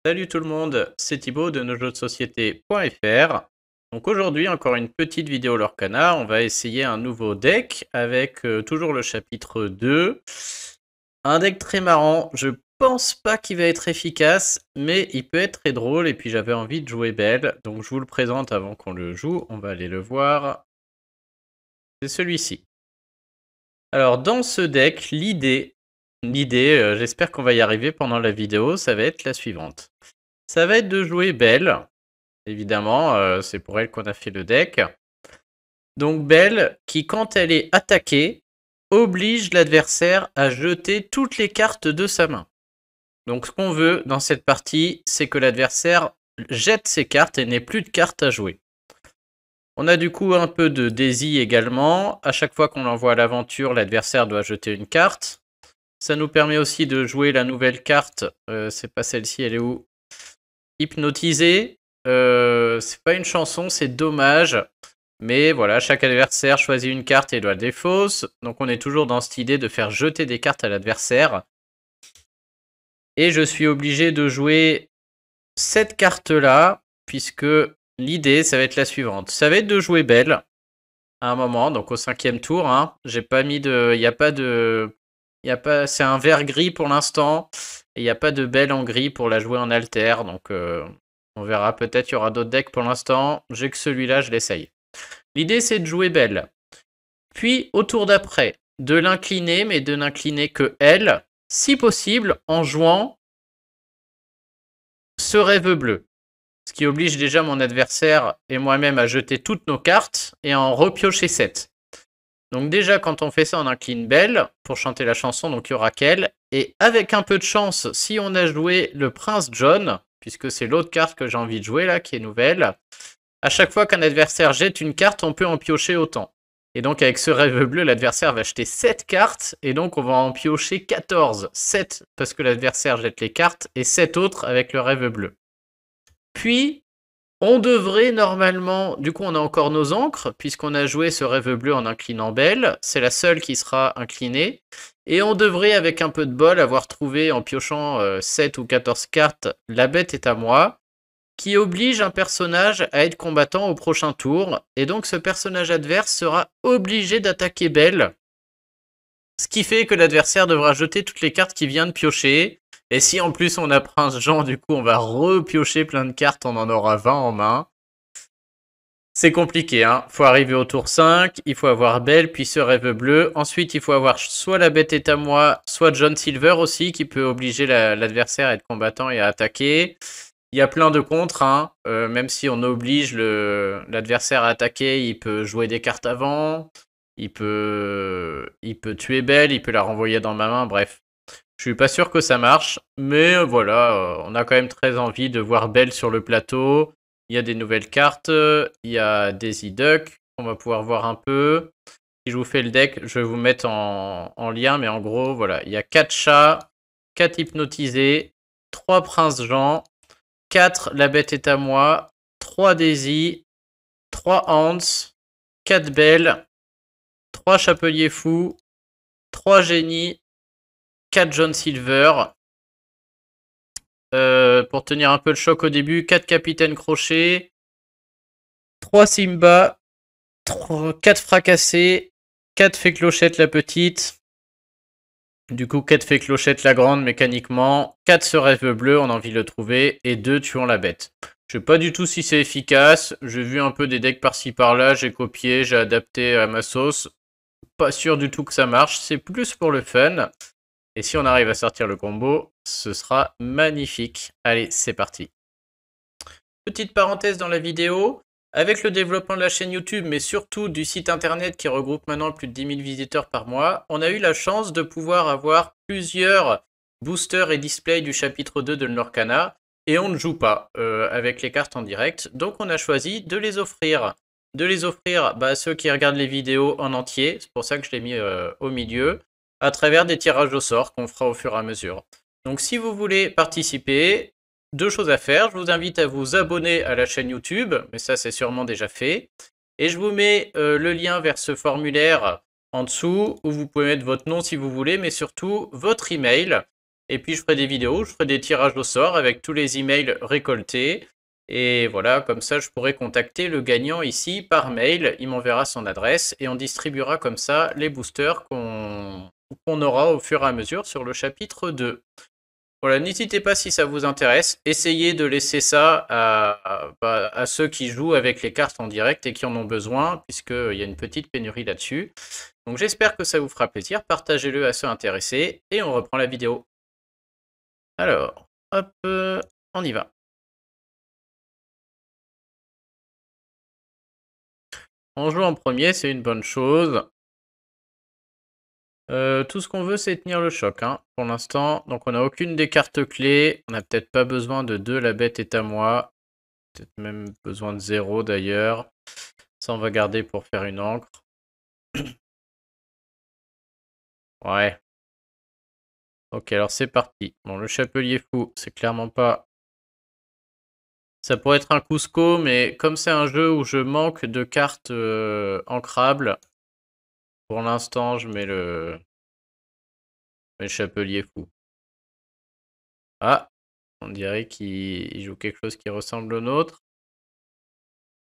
Salut tout le monde, c'est Thibaut de nosjeuxdesociétés.fr. Donc aujourd'hui, encore une petite vidéo Lorcana. On va essayer un nouveau deck avec toujours le chapitre 2. Un deck très marrant. Je pense pas qu'il va être efficace, mais il peut être très drôle. Et puis j'avais envie de jouer belle, donc je vous le présente avant qu'on le joue. On va aller le voir. C'est celui-ci. Alors dans ce deck, l'idée, j'espère qu'on va y arriver pendant la vidéo, ça va être la suivante. Ça va être de jouer Belle. Évidemment, c'est pour elle qu'on a fait le deck. Donc Belle, qui quand elle est attaquée, oblige l'adversaire à jeter toutes les cartes de sa main. Donc ce qu'on veut dans cette partie, c'est que l'adversaire jette ses cartes et n'ait plus de cartes à jouer. On a du coup un peu de Daisy également. À chaque fois qu'on l'envoie à l'aventure, l'adversaire doit jeter une carte. Ça nous permet aussi de jouer la nouvelle carte. C'est pas celle-ci, elle est où? Hypnotiser. C'est pas une chanson, c'est dommage. Mais voilà, chaque adversaire choisit une carte et doit défausse. Donc on est toujours dans cette idée de faire jeter des cartes à l'adversaire. Et je suis obligé de jouer cette carte-là, puisque l'idée, ça va être la suivante. Ça va être de jouer Belle à un moment, donc au 5e tour. Hein. J'ai pas mis de... Il n'y a pas de... C'est un vert gris pour l'instant. Et il n'y a pas de Belle en gris pour la jouer en alter. Donc on verra, peut-être il y aura d'autres decks pour l'instant. J'ai que celui-là, je l'essaye. L'idée, c'est de jouer Belle. Puis, au tour d'après, de l'incliner, mais de n'incliner que elle, si possible, en jouant ce rêve bleu. Ce qui oblige déjà mon adversaire et moi-même à jeter toutes nos cartes et à en repiocher 7. Donc déjà, quand on fait ça, on incline Belle pour chanter la chanson, donc il y aura qu'elle. Et avec un peu de chance, si on a joué le Prince John, puisque c'est l'autre carte que j'ai envie de jouer là, qui est nouvelle, à chaque fois qu'un adversaire jette une carte, on peut en piocher autant. Et donc avec ce rêve bleu, l'adversaire va jeter 7 cartes, et donc on va en piocher 14. 7 parce que l'adversaire jette les cartes, et 7 autres avec le rêve bleu. Puis, on devrait normalement... Du coup, on a encore nos encres, puisqu'on a joué ce rêve bleu en inclinant Belle. C'est la seule qui sera inclinée. Et on devrait, avec un peu de bol, avoir trouvé, en piochant 7 ou 14 cartes, la bête est à moi, qui oblige un personnage à être combattant au prochain tour, et donc ce personnage adverse sera obligé d'attaquer Belle, ce qui fait que l'adversaire devra jeter toutes les cartes qu'il vient de piocher, et si en plus on a Prince Jean, du coup on va repiocher plein de cartes, on en aura 20 en main. C'est compliqué, hein. Faut arriver au tour 5, il faut avoir Belle, puis ce rêve bleu. Ensuite, il faut avoir soit la bête est à moi, soit John Silver aussi, qui peut obliger l'adversaire à être combattant et à attaquer. Il y a plein de contres, hein. Même si on oblige l'adversaire à attaquer, il peut jouer des cartes avant, il peut tuer Belle, il peut la renvoyer dans ma main, bref. Je suis pas sûr que ça marche, mais voilà, on a quand même très envie de voir Belle sur le plateau. Il y a des nouvelles cartes, il y a Daisy Duck, on va pouvoir voir un peu. Si je vous fais le deck, je vais vous mettre en lien, mais en gros, voilà, il y a 4 chats, 4 hypnotisés, 3 princes Jean, 4 la bête est à moi, 3 Daisy, 3 Hans, 4 Belle, 3 chapeliers fous, 3 génies, 4 John Silver. Pour tenir un peu le choc au début, 4 capitaines crochets, 3 Simba, 4 fracassés, 4 fées clochettes la petite. Du coup, 4 fées clochettes la grande mécaniquement, 4 ce rêve bleu, on a envie de le trouver, et 2 tuons la bête. Je sais pas du tout si c'est efficace, j'ai vu un peu des decks par-ci par-là, j'ai copié, j'ai adapté à ma sauce. Pas sûr du tout que ça marche, c'est plus pour le fun. Et si on arrive à sortir le combo, ce sera magnifique. Allez, c'est parti. Petite parenthèse dans la vidéo, avec le développement de la chaîne YouTube, mais surtout du site internet qui regroupe maintenant plus de 10 000 visiteurs par mois, on a eu la chance de pouvoir avoir plusieurs boosters et displays du chapitre 2 de Lorcana, et on ne joue pas avec les cartes en direct, donc on a choisi de les offrir. De les offrir à ceux qui regardent les vidéos en entier, c'est pour ça que je l'ai mis au milieu, à travers des tirages au sort qu'on fera au fur et à mesure. Donc si vous voulez participer, 2 choses à faire. Je vous invite à vous abonner à la chaîne YouTube, mais ça c'est sûrement déjà fait. Et je vous mets le lien vers ce formulaire en dessous, où vous pouvez mettre votre nom si vous voulez, mais surtout votre email. Et puis je ferai des vidéos, je ferai des tirages au sort avec tous les emails récoltés. Et voilà, comme ça je pourrai contacter le gagnant ici par mail. Il m'enverra son adresse et on distribuera comme ça les boosters qu'on aura au fur et à mesure sur le chapitre 2. Voilà, n'hésitez pas si ça vous intéresse. Essayez de laisser ça à ceux qui jouent avec les cartes en direct et qui en ont besoin, puisqu'il y a une petite pénurie là-dessus. Donc j'espère que ça vous fera plaisir. Partagez-le à ceux intéressés et on reprend la vidéo. Alors, hop, on y va. On joue en premier, c'est une bonne chose. Tout ce qu'on veut, c'est tenir le choc, hein, pour l'instant. Donc on n'a aucune des cartes clés. On n'a peut-être pas besoin de 2, la bête est à moi. Peut-être même besoin de 0 d'ailleurs. Ça, on va garder pour faire une encre. Ouais. Ok, alors c'est parti. Bon, le chapelier fou, c'est clairement pas... Ça pourrait être un Cusco, mais comme c'est un jeu où je manque de cartes ancrables, pour l'instant, je mets le chapelier fou. Ah, on dirait qu'il joue quelque chose qui ressemble au nôtre.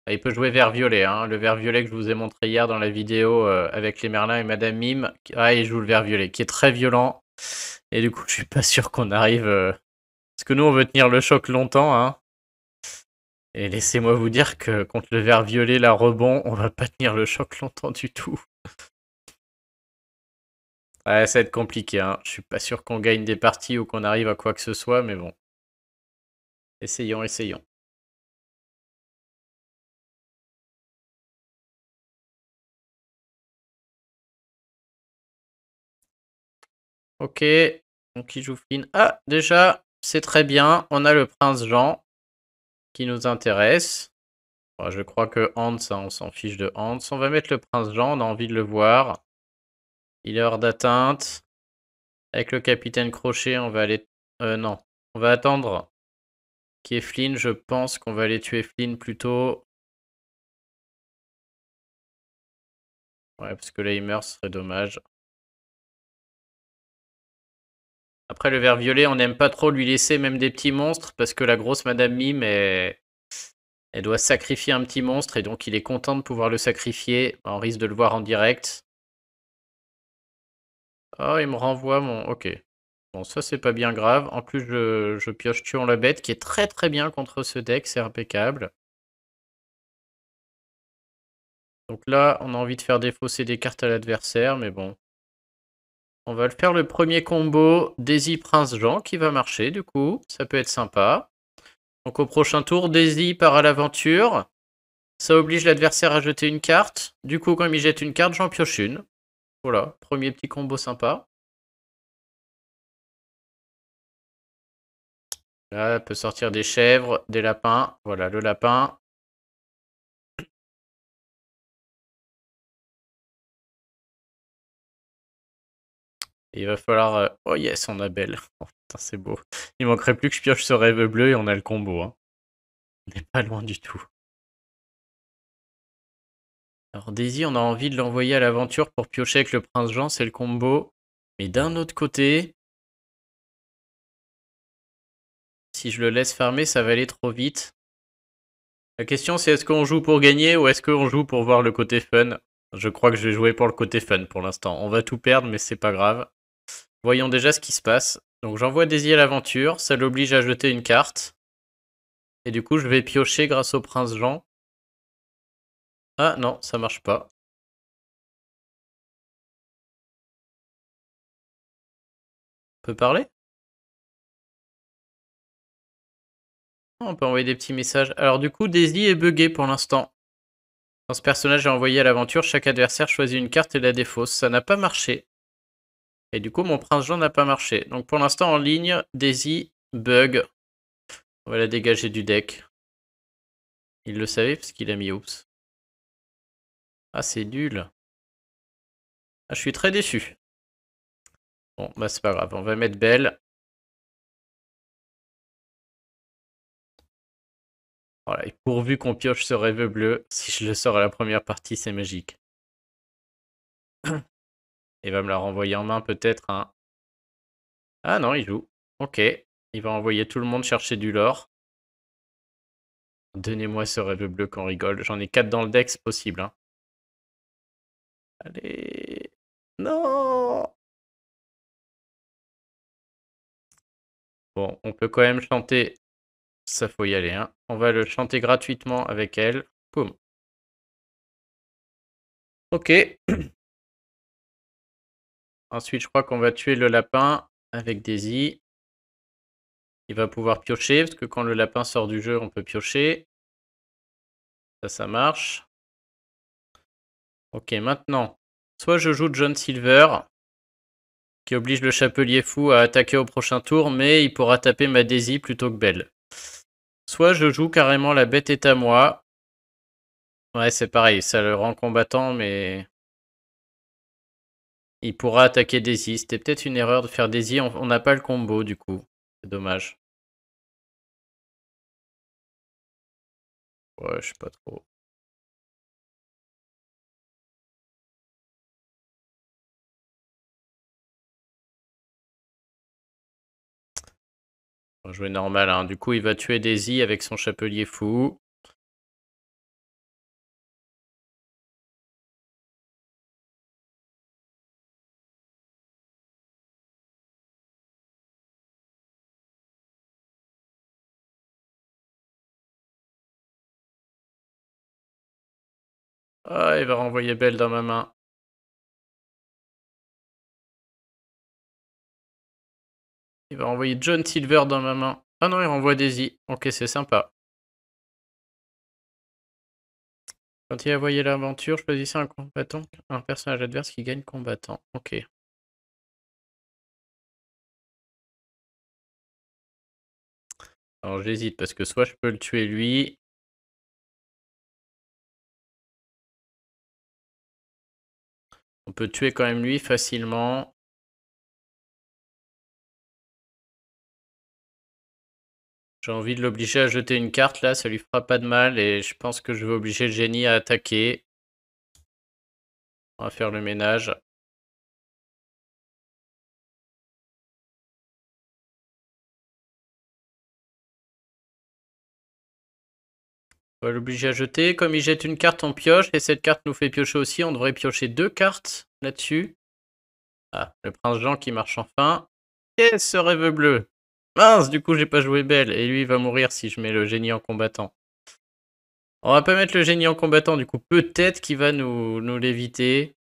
Ah, il peut jouer vert violet, hein, le vert violet que je vous ai montré hier dans la vidéo avec les Merlins et Madame Mime. Ah, il joue le vert violet, qui est très violent. Et du coup, je suis pas sûr qu'on arrive... Parce que nous, on veut tenir le choc longtemps, hein. Et laissez-moi vous dire que contre le vert violet, la rebond, on va pas tenir le choc longtemps du tout. Ouais, ça va être compliqué, hein. Je suis pas sûr qu'on gagne des parties ou qu'on arrive à quoi que ce soit, mais bon. Essayons, essayons. Ok, donc il joue Flynn. Ah, déjà, c'est très bien. On a le prince Jean qui nous intéresse. Bon, je crois que Hans, hein, on s'en fiche de Hans. On va mettre le prince Jean, on a envie de le voir. Il est hors d'atteinte. Avec le capitaine Crochet, on va aller... non, on va attendre qui est Flynn. Je pense qu'on va aller tuer Flynn plutôt. Ouais, parce que là, il meurt, ce serait dommage. Après, le vert violet, on n'aime pas trop lui laisser même des petits monstres, parce que la grosse Madame Mime, elle doit sacrifier un petit monstre, et donc il est content de pouvoir le sacrifier. On risque de le voir en direct. Oh, il me renvoie mon... Ok. Bon, ça, c'est pas bien grave. En plus, je pioche tuant la bête, qui est très très bien contre ce deck, c'est impeccable. Donc là, on a envie de faire défausser des cartes à l'adversaire, mais bon. On va le faire le premier combo Daisy Prince Jean qui va marcher du coup. Ça peut être sympa. Donc au prochain tour, Daisy part à l'aventure. Ça oblige l'adversaire à jeter une carte. Du coup, quand il jette une carte, j'en pioche une. Voilà, premier petit combo sympa. Là, elle peut sortir des chèvres, des lapins. Voilà, le lapin. Et il va falloir... Oh yes, on a belle. Oh putain, c'est beau. Il manquerait plus que je pioche ce rêve bleu et on a le combo, hein. On n'est pas loin du tout. Alors Daisy, on a envie de l'envoyer à l'aventure pour piocher avec le prince Jean, c'est le combo. Mais d'un autre côté, si je le laisse farmer, ça va aller trop vite. La question c'est est-ce qu'on joue pour gagner ou est-ce qu'on joue pour voir le côté fun? Je crois que je vais jouer pour le côté fun pour l'instant. On va tout perdre mais c'est pas grave. Voyons déjà ce qui se passe. Donc j'envoie Daisy à l'aventure, ça l'oblige à jeter une carte. Et du coup je vais piocher grâce au prince Jean. Ah non, ça marche pas. On peut parler? On peut envoyer des petits messages. Alors du coup Daisy est buggée pour l'instant. Quand ce personnage est envoyé à l'aventure, chaque adversaire choisit une carte et la défausse. Ça n'a pas marché. Et du coup, mon prince Jean n'a pas marché. Donc pour l'instant, en ligne, Daisy, bug. On va la dégager du deck. Il le savait parce qu'il a mis oups. Ah, c'est nul. Ah, je suis très déçu. Bon, bah c'est pas grave. On va mettre Belle. Voilà, et pourvu qu'on pioche ce rêve bleu, si je le sors à la première partie, c'est magique. Il va me la renvoyer en main peut-être. Hein. Ah non, il joue. Ok. Il va envoyer tout le monde chercher du lore. Donnez-moi ce rêve bleu qu'on rigole. J'en ai 4 dans le deck, c'est possible. Hein. Allez. Non. Bon, on peut quand même chanter. Ça, faut y aller. Hein. On va le chanter gratuitement avec elle. Boum. Ok. Ensuite, je crois qu'on va tuer le lapin avec Daisy. Il va pouvoir piocher, parce que quand le lapin sort du jeu, on peut piocher. Ça marche. Ok, maintenant, soit je joue John Silver, qui oblige le chapelier fou à attaquer au prochain tour, mais il pourra taper ma Daisy plutôt que Belle. Soit je joue carrément la bête est à moi. Ouais, c'est pareil, ça le rend combattant, mais il pourra attaquer Daisy. C'était peut-être une erreur de faire Daisy, on n'a pas le combo du coup. C'est dommage. Ouais, je sais pas trop. On va jouer normal, hein. Du coup, il va tuer Daisy avec son chapelier fou. Ah, il va renvoyer Belle dans ma main. Il va renvoyer John Silver dans ma main. Ah non, il renvoie Daisy. Ok, c'est sympa. Quand il a voyé l'aventure, choisissez un combattant, un personnage adverse qui gagne combattant. Ok. Alors j'hésite parce que soit je peux le tuer lui. On peut tuer quand même lui facilement. J'ai envie de l'obliger à jeter une carte là, ça lui fera pas de mal et je pense que je vais obliger le génie à attaquer. On va faire le ménage. On va l'obliger à jeter. Comme il jette une carte, on pioche et cette carte nous fait piocher aussi. On devrait piocher 2 cartes là-dessus. Ah, le prince Jean qui marche enfin. Et ce rêve bleu. Mince, du coup j'ai pas joué Belle et lui il va mourir si je mets le génie en combattant. On va pas mettre le génie en combattant, du coup peut-être qu'il va nous l'éviter.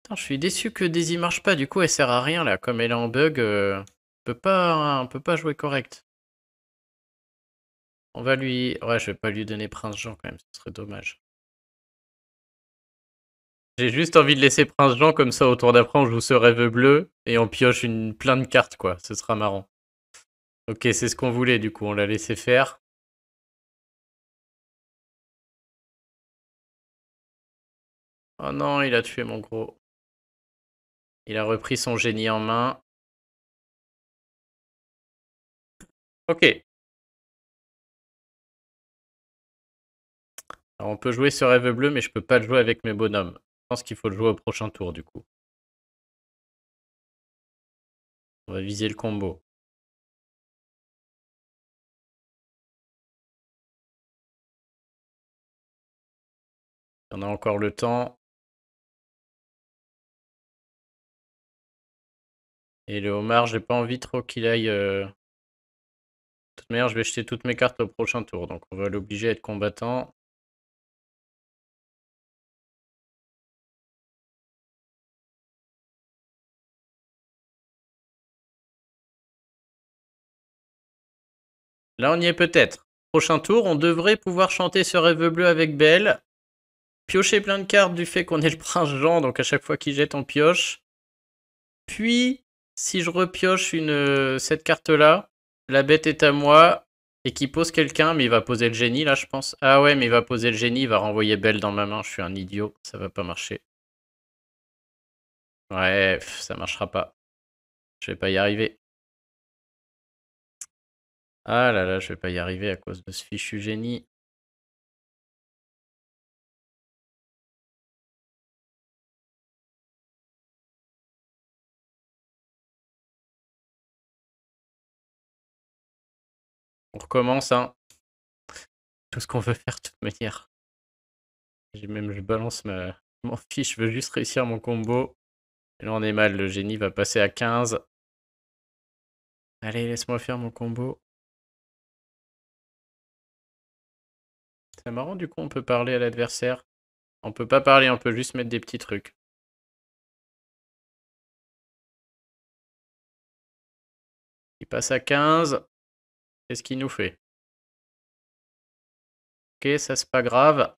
Putain, je suis déçu que Daisy marche pas, du coup elle sert à rien là, comme elle est en bug, on peut pas jouer correct. On va lui... Ouais, je vais pas lui donner Prince Jean quand même, ce serait dommage. J'ai juste envie de laisser Prince Jean comme ça, au tour d'après on joue ce rêve bleu, et on pioche plein de cartes quoi, ce sera marrant. Ok, c'est ce qu'on voulait du coup, on l'a laissé faire. Oh non, il a tué mon gros. Il a repris son génie en main. Ok. Alors on peut jouer ce rêve bleu, mais je peux pas le jouer avec mes bonhommes. Je pense qu'il faut le jouer au prochain tour du coup. On va viser le combo. On a encore le temps. Et le homard, j'ai pas envie trop qu'il aille... De toute manière, je vais jeter toutes mes cartes au prochain tour. Donc on va l'obliger à être combattant. Là, on y est peut-être. Prochain tour, on devrait pouvoir chanter ce rêve bleu avec Belle. Piocher plein de cartes du fait qu'on est le prince Jean. Donc à chaque fois qu'il jette, on pioche. Puis, si je repioche cette carte-là, la bête est à moi et qui pose quelqu'un, mais il va poser le génie là, je pense. Ah ouais, mais il va poser le génie, il va renvoyer Belle dans ma main. Je suis un idiot, ça va pas marcher. Ouais, ça marchera pas. Je vais pas y arriver. Ah là là, je vais pas y arriver à cause de ce fichu génie. On recommence, hein. Tout ce qu'on veut faire de toute manière. Je balance ma... Je m'en fiche, je veux juste réussir mon combo. Et là on est mal, le génie va passer à 15. Allez, laisse-moi faire mon combo. C'est marrant, du coup on peut parler à l'adversaire. On peut pas parler, on peut juste mettre des petits trucs. Il passe à 15. Qu'est-ce qu'il nous fait? Ok, ça c'est pas grave.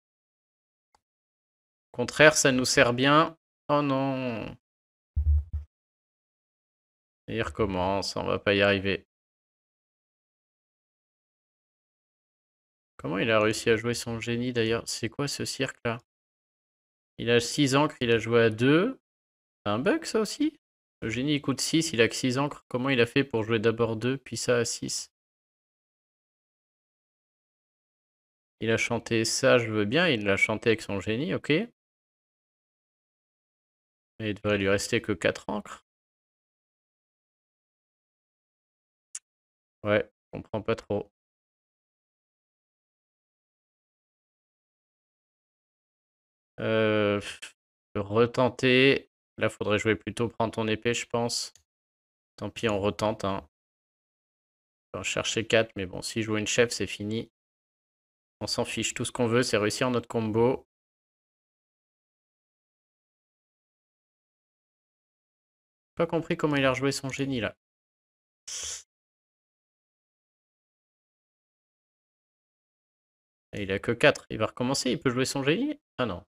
Au contraire, ça nous sert bien. Oh non. Et il recommence, on va pas y arriver. Comment il a réussi à jouer son génie d'ailleurs? C'est quoi ce cirque là? Il a 6 encres, il a joué à 2. C'est un bug ça aussi? Le génie il coûte 6, il a que 6 encres. Comment il a fait pour jouer d'abord 2, puis ça à 6? Il a chanté ça, je veux bien, il l'a chanté avec son génie, ok. Mais il devrait lui rester que 4 encres. Ouais, je comprends pas trop. Euh, retenter. Là, faudrait jouer plutôt prendre ton épée, je pense. Tant pis, on retente. Hein. On va chercher 4, mais bon, si je joue une chef, c'est fini. On s'en fiche. Tout ce qu'on veut, c'est réussir notre combo. Pas compris comment il a rejoué son génie, là. Et il a que 4. Il va recommencer, il peut jouer son génie? Ah non.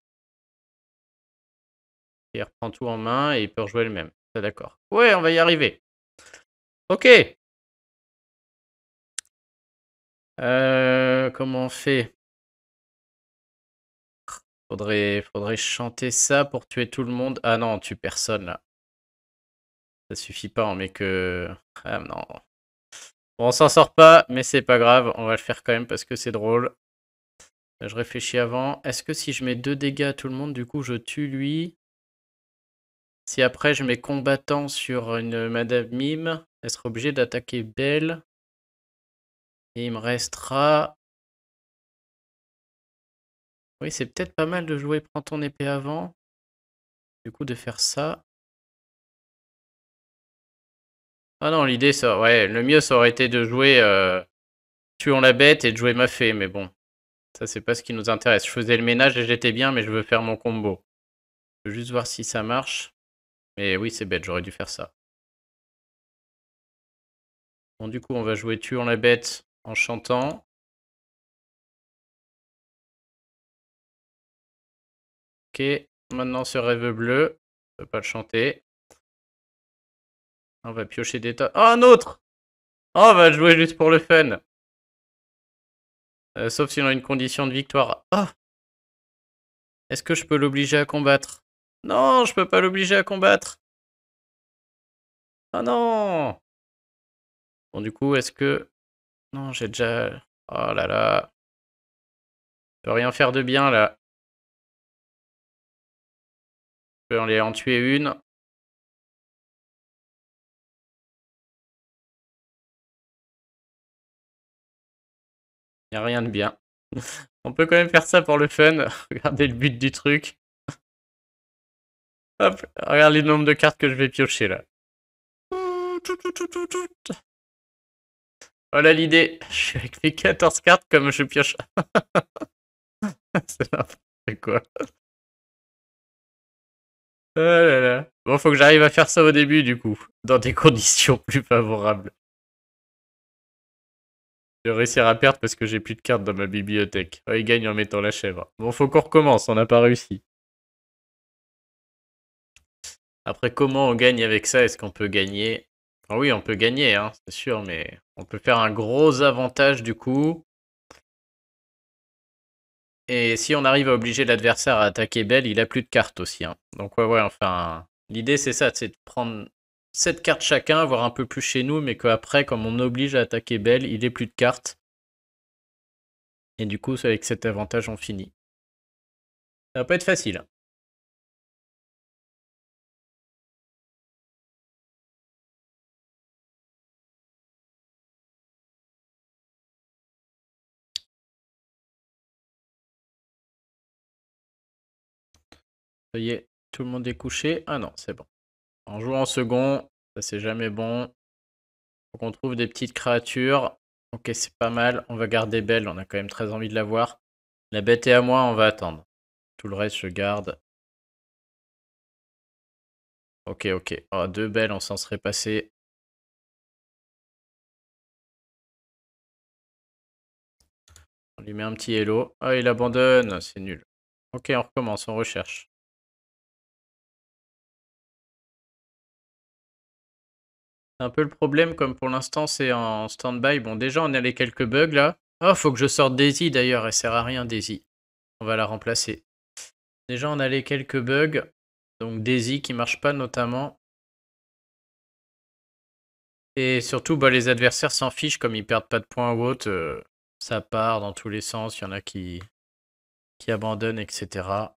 Il reprend tout en main et il peut rejouer le même. Ah, d'accord. Ouais, on va y arriver. Ok. Comment on fait? Faudrait chanter ça pour tuer tout le monde. Ah non, on tue personne là. Ça suffit pas, on met que... Ah non. Bon, on s'en sort pas, mais c'est pas grave. On va le faire quand même parce que c'est drôle. Je réfléchis avant. Est-ce que si je mets 2 dégâts à tout le monde, du coup je tue lui? Si après je mets combattant sur une Madame Mime, elle sera obligée d'attaquer Belle. Et il me restera... Oui, c'est peut-être pas mal de jouer prends ton épée avant. Du coup, de faire ça. Ah non, l'idée, ça... Ouais, le mieux, ça aurait été de jouer tuons la bête et de jouer ma fée. Mais bon, ça, c'est pas ce qui nous intéresse. Je faisais le ménage et j'étais bien, mais je veux faire mon combo. Je veux juste voir si ça marche. Mais oui, c'est bête, j'aurais dû faire ça. Bon, du coup, on va jouer tuons la bête en chantant. Ok, maintenant ce rêve bleu. On peut pas le chanter. On va piocher des tas. Oh, un autre! Oh, on va le jouer juste pour le fun. Sauf si on a une condition de victoire. Oh! Est-ce que je peux l'obliger à combattre? Non, je peux pas l'obliger à combattre. Oh non! Bon, du coup, est-ce que... Non, j'ai déjà... Oh là là. Je peux rien faire de bien, là. Je peux aller en tuer une. Y a rien de bien. On peut quand même faire ça pour le fun. Regardez le but du truc. Hop, regarde les nombres de cartes que je vais piocher, là. Voilà l'idée. Je suis avec mes 14 cartes comme je pioche. C'est n'importe quoi. Oh là là. Bon, faut que j'arrive à faire ça au début, du coup. Dans des conditions plus favorables. Je vais réussir à perdre parce que j'ai plus de cartes dans ma bibliothèque. Oh, il gagne en mettant la chèvre. Bon, faut qu'on recommence, on n'a pas réussi. Après, comment on gagne avec ça? Est-ce qu'on peut gagner? Ah oui, on peut gagner, hein, c'est sûr, mais on peut faire un gros avantage du coup. Et si on arrive à obliger l'adversaire à attaquer Belle, il a plus de cartes aussi. Hein. Donc ouais, enfin... L'idée c'est ça, c'est de prendre 7 cartes chacun, voire un peu plus chez nous, mais qu'après, comme on oblige à attaquer Belle, il ait plus de cartes. Et du coup, avec cet avantage, on finit. Ça va pas être facile. Hein. Ça y est, tout le monde est couché. Ah non, c'est bon. On joue en second, ça c'est jamais bon. Faut qu'on trouve des petites créatures. Ok, c'est pas mal. On va garder Belle, on a quand même très envie de la voir. La bête est à moi, on va attendre. Tout le reste, je garde. Ok, ok. Oh, 2 Belles, on s'en serait passé. On lui met un petit hello. Ah, il abandonne, c'est nul. Ok, on recommence, on recherche. C'est un peu le problème, comme pour l'instant c'est en stand-by. Bon, déjà on a les quelques bugs là. Oh, faut que je sorte Daisy d'ailleurs, elle sert à rien Daisy. On va la remplacer. Déjà on a les quelques bugs. Donc Daisy qui marche pas notamment. Et surtout, bah, les adversaires s'en fichent comme ils perdent pas de points ou autre. Ça part dans tous les sens, il y en a qui abandonnent, etc.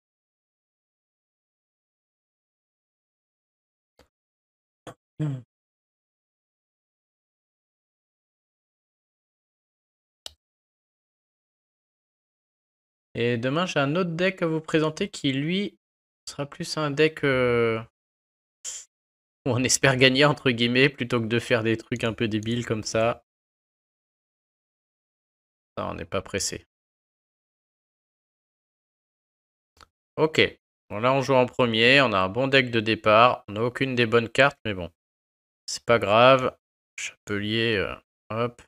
Et demain, j'ai un autre deck à vous présenter qui, lui, sera plus un deck où on espère gagner, entre guillemets, plutôt que de faire des trucs un peu débiles comme ça. Ça, on n'est pas pressé. Ok. Bon, là, on joue en premier. On a un bon deck de départ. On n'a aucune des bonnes cartes, mais bon. C'est pas grave. Chapelier, hop.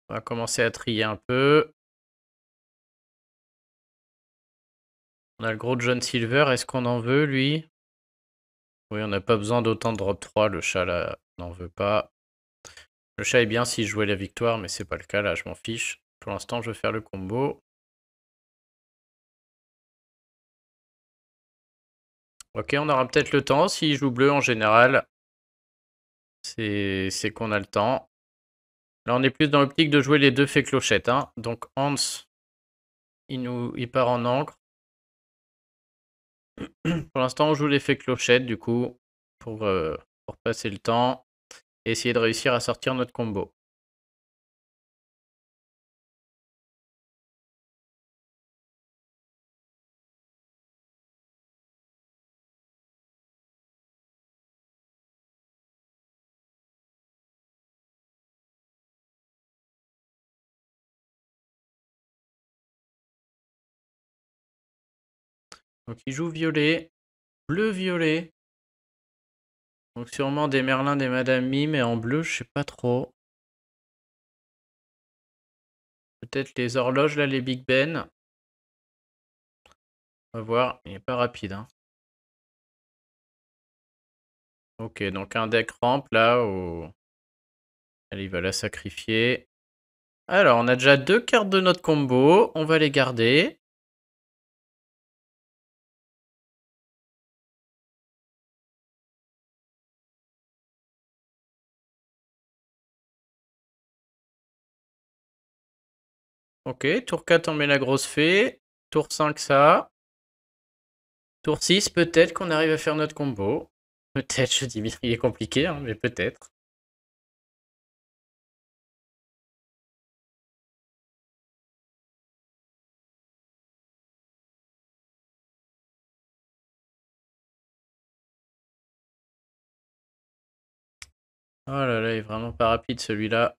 On va commencer à trier un peu. On a le gros John Silver. Est-ce qu'on en veut, lui? Oui, on n'a pas besoin d'autant de drop 3. Le chat, là, n'en veut pas. Le chat est bien s'il jouait la victoire, mais c'est pas le cas, là, je m'en fiche. Pour l'instant, je vais faire le combo. Ok, on aura peut-être le temps. S'il joue bleu, en général, c'est qu'on a le temps. Là, on est plus dans l'optique de jouer les deux fées clochettes. Hein. Donc, Hans, il part en encre. Pour l'instant, on joue les fées clochettes, du coup, pour passer le temps et essayer de réussir à sortir notre combo. Donc, il joue violet, bleu-violet. Donc, sûrement des Merlins, des Madame Mime, mais en bleu, je sais pas trop. Peut-être les horloges, là, les Big Ben. On va voir, il n'est pas rapide. Hein. Ok, donc un deck ramp là où... Allez, il va la sacrifier. Alors, on a déjà 2 cartes de notre combo. On va les garder. Ok, tour 4, on met la grosse fée. Tour 5, ça. Tour 6, peut-être qu'on arrive à faire notre combo. Peut-être, je dis bien, il est compliqué, hein, mais peut-être. Oh là là, il est vraiment pas rapide celui-là.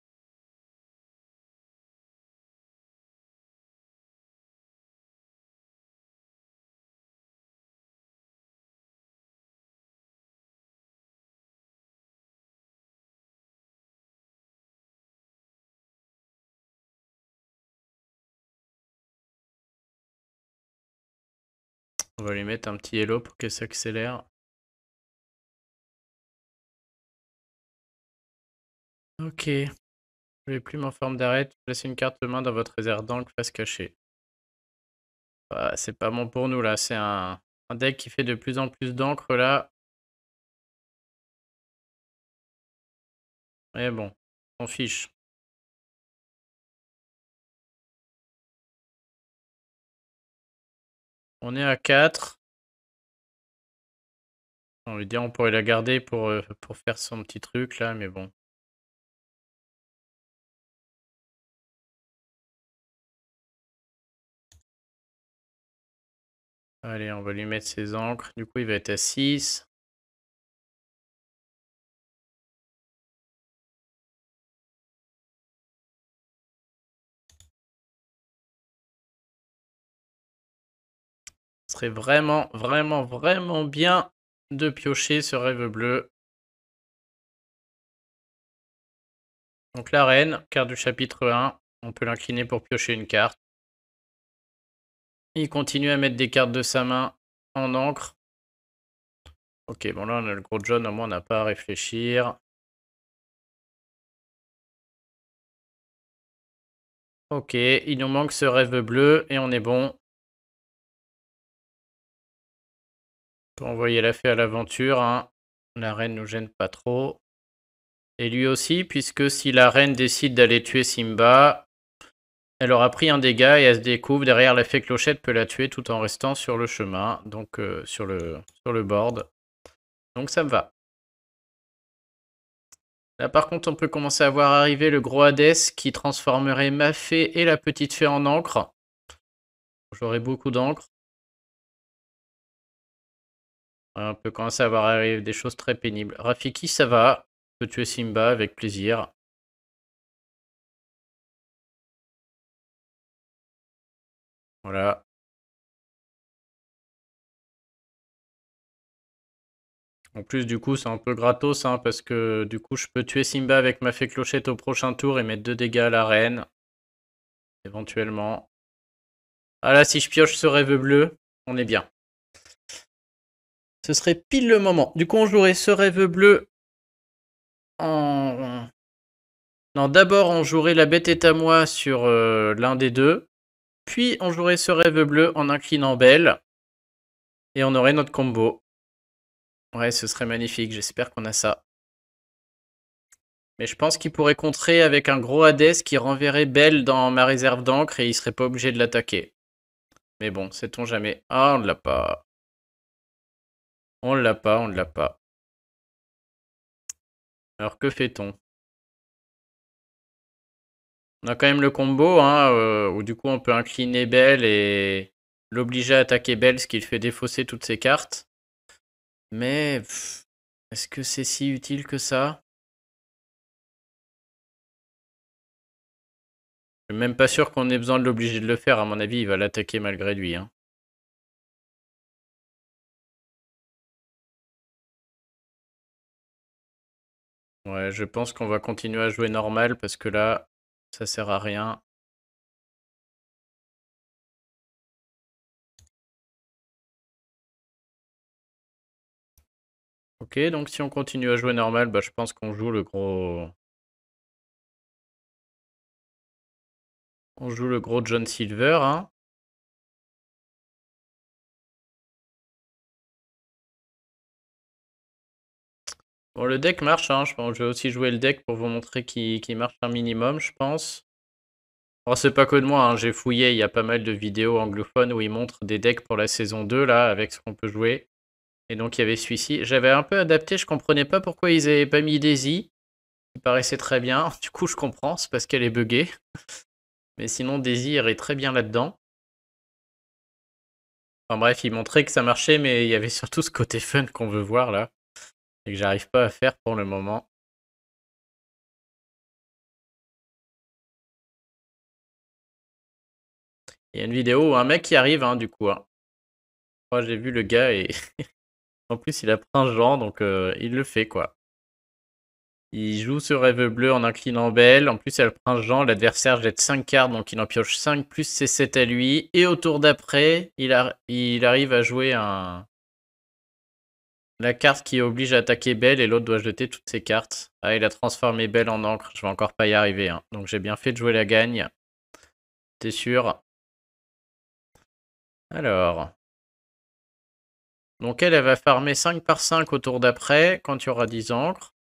On va lui mettre un petit hello pour qu'elle s'accélère. Ok. Je vais plus en forme d'arrêt. Placez une carte de main dans votre réserve d'encre face cachée. Ah, c'est pas bon pour nous là. C'est un deck qui fait de plus en plus d'encre là. Mais bon, on fiche. On est à 4. On lui dit on pourrait la garder pour faire son petit truc là, mais bon. Allez, on va lui mettre ses encres. Du coup, il va être à 6. Ce serait vraiment, vraiment, vraiment bien de piocher ce rêve bleu. Donc la reine, carte du chapitre 1. On peut l'incliner pour piocher une carte. Il continue à mettre des cartes de sa main en encre. Ok, bon là on a le gros John, au moins on n'a pas à réfléchir. Ok, il nous manque ce rêve bleu et on est bon. On peut envoyer la fée à l'aventure, hein. La reine nous gêne pas trop. Et lui aussi, puisque si la reine décide d'aller tuer Simba, elle aura pris un dégât et elle se découvre derrière la fée Clochette peut la tuer tout en restant sur le chemin, donc sur le board. Donc ça me va. Là par contre on peut commencer à voir arriver le gros Hadès qui transformerait ma fée et la petite fée en encre. J'aurai beaucoup d'encre. On peut commencer à voir arriver des choses très pénibles. Rafiki ça va, peut tuer Simba avec plaisir. Voilà. En plus, du coup, c'est un peu gratos, hein, parce que du coup, je peux tuer Simba avec ma fée Clochette au prochain tour et mettre 2 dégâts à la reine. Éventuellement. Ah là, si je pioche ce rêve bleu, on est bien. Ce serait pile le moment. Du coup, on jouerait ce rêve bleu en... Non, d'abord, on jouerait la bête est à moi sur l'un des deux. Puis, on jouerait ce rêve bleu en inclinant belle. Et on aurait notre combo. Ouais, ce serait magnifique. J'espère qu'on a ça. Mais je pense qu'il pourrait contrer avec un gros Hadès qui renverrait Belle dans ma réserve d'encre et il serait pas obligé de l'attaquer. Mais bon, sait-on jamais. Ah, on ne l'a pas. On ne l'a pas, on ne l'a pas. Alors que fait-on? On a quand même le combo, hein, où du coup on peut incliner Belle et l'obliger à attaquer Belle, ce qui le fait défausser toutes ses cartes. Mais est-ce que c'est si utile que ça? Je suis même pas sûr qu'on ait besoin de l'obliger de le faire. À mon avis, il va l'attaquer malgré lui, hein. Ouais, je pense qu'on va continuer à jouer normal parce que là, ça sert à rien. Ok, donc si on continue à jouer normal, bah, je pense qu'on joue le gros... On joue le gros John Silver, hein. Bon, le deck marche, hein. Je vais aussi jouer le deck pour vous montrer qu'il marche un minimum, je pense. Alors, c'est pas que de moi, hein. J'ai fouillé, il y a pas mal de vidéos anglophones où ils montrent des decks pour la saison 2, là, avec ce qu'on peut jouer. Et donc, il y avait celui-ci. J'avais un peu adapté, je comprenais pas pourquoi ils avaient pas mis Daisy. Il paraissait très bien. Du coup, je comprends, c'est parce qu'elle est buggée. Mais sinon, Daisy irait très bien là-dedans. Enfin bref, ils montraient que ça marchait, mais il y avait surtout ce côté fun qu'on veut voir, là. Et que j'arrive pas à faire pour le moment. Il y a une vidéo où un mec qui arrive, hein, du coup, hein. Moi, j'ai vu le gars et en plus, il a Prince Jean, donc il le fait, quoi. Il joue ce rêve bleu en inclinant belle. En plus, il a le Prince Jean. L'adversaire jette 5 cartes, donc il en pioche 5 plus ses 7 à lui. Et au tour d'après, il arrive à jouer la carte qui oblige à attaquer Belle et l'autre doit jeter toutes ses cartes. Ah, il a transformé Belle en encre. Je vais encore pas y arriver, hein. Donc j'ai bien fait de jouer la gagne. T'es sûr? Alors. Donc elle va farmer 5 par 5 au tour d'après, quand il y aura 10 encres.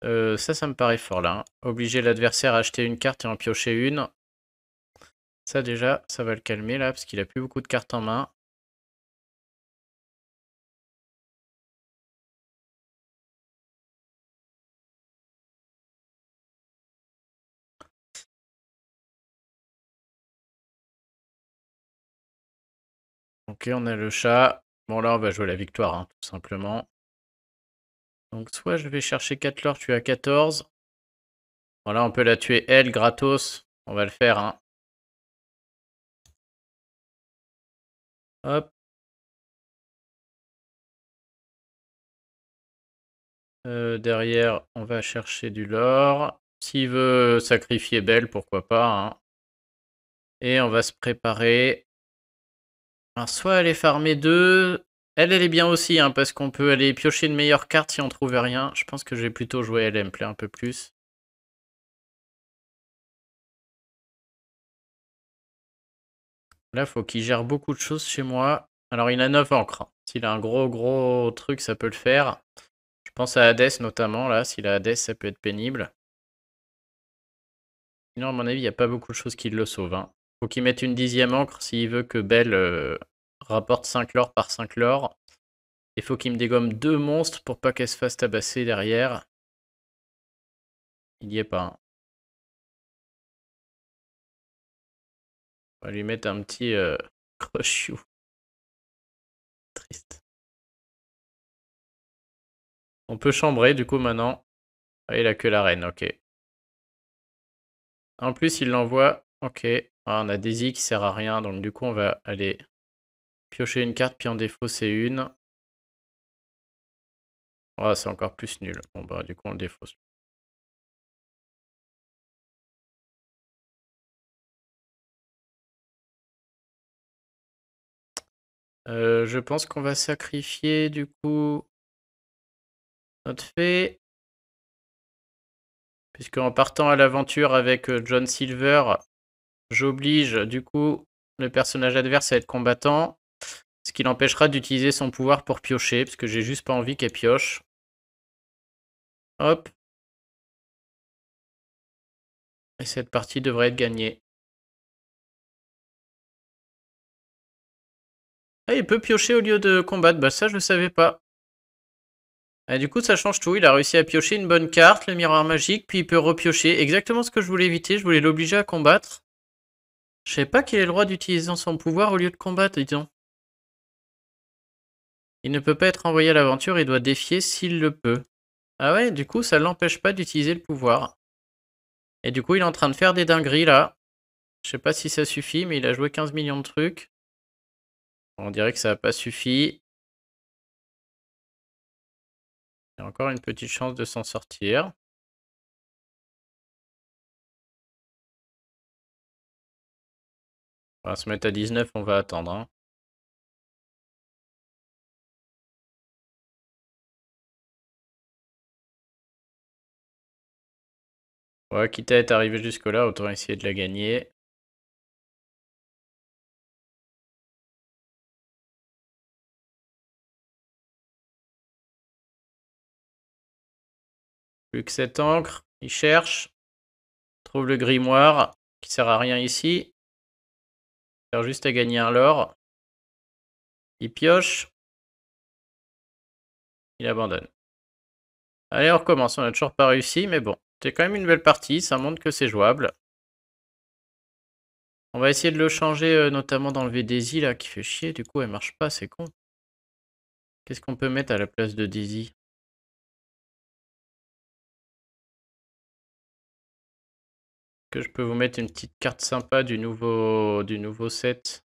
Ça me paraît fort là, hein. Obliger l'adversaire à acheter une carte et en piocher une. Ça déjà, ça va le calmer là, parce qu'il a plus beaucoup de cartes en main. Ok, on a le chat. Bon, là, on va jouer la victoire, hein, tout simplement. Donc, soit je vais chercher 4 lords, tu as 14. Voilà, on peut la tuer, elle, gratos. On va le faire, hein. Hop. Derrière, on va chercher du lore. S'il veut sacrifier Belle, pourquoi pas, hein. Et on va se préparer. Alors, soit aller farmer 2. Elle est bien aussi, hein, parce qu'on peut aller piocher une meilleure carte si on trouve rien. Je pense que je vais plutôt jouer elle, me plaît un peu plus. Là, faut qu'il gère beaucoup de choses chez moi. Alors, il a 9 encres, hein. S'il a un gros truc, ça peut le faire. Je pense à Hades notamment, là. S'il a Hades, ça peut être pénible. Sinon, à mon avis, il n'y a pas beaucoup de choses qui le sauvent, hein. Faut qu'il mette une 10e encre s'il veut que Belle rapporte 5 lore par 5 lore. Il faut qu'il me dégomme 2 monstres pour pas qu'elle se fasse tabasser derrière. Il n'y est pas, hein. On va lui mettre un petit crush you. Triste. On peut chambrer du coup maintenant. Ah, il a que la reine, ok. En plus, il l'envoie. Ok. Ah, on a Daisy qui sert à rien, donc du coup, on va aller piocher une carte, puis en défaut, c'est une. Oh, c'est encore plus nul. Bon, bah, du coup, on le défausse. Je pense qu'on va sacrifier, du coup, notre fée. Puisqu'en partant à l'aventure avec John Silver, j'oblige, du coup, le personnage adverse à être combattant. Ce qui l'empêchera d'utiliser son pouvoir pour piocher, parce que j'ai juste pas envie qu'elle pioche. Hop. Et cette partie devrait être gagnée. Ah, il peut piocher au lieu de combattre. Bah ça, je ne savais pas. Et du coup, ça change tout. Il a réussi à piocher une bonne carte, le miroir magique, puis il peut repiocher. Exactement ce que je voulais éviter. Je voulais l'obliger à combattre. Je savais pas qu'il ait le droit d'utiliser son pouvoir au lieu de combattre, disons. Il ne peut pas être envoyé à l'aventure, il doit défier s'il le peut. Ah ouais, du coup, ça l'empêche pas d'utiliser le pouvoir. Et du coup, il est en train de faire des dingueries, là. Je sais pas si ça suffit, mais il a joué 15 millions de trucs. On dirait que ça n'a pas suffi. Il y a encore une petite chance de s'en sortir. On va se mettre à 19, on va attendre, hein. Ouais, quitte à être arrivé jusque-là, autant essayer de la gagner. Plus que 7 encres. Il cherche. Trouve le grimoire, qui sert à rien ici. Il sert juste à gagner un lore. Il pioche. Il abandonne. Allez, on recommence. On n'a toujours pas réussi, mais bon. C'est quand même une belle partie. Ça montre que c'est jouable. On va essayer de le changer, notamment d'enlever Daisy, là, qui fait chier. Du coup, elle marche pas, c'est con. Qu'est-ce qu'on peut mettre à la place de Daisy? Que je peux vous mettre une petite carte sympa du nouveau set.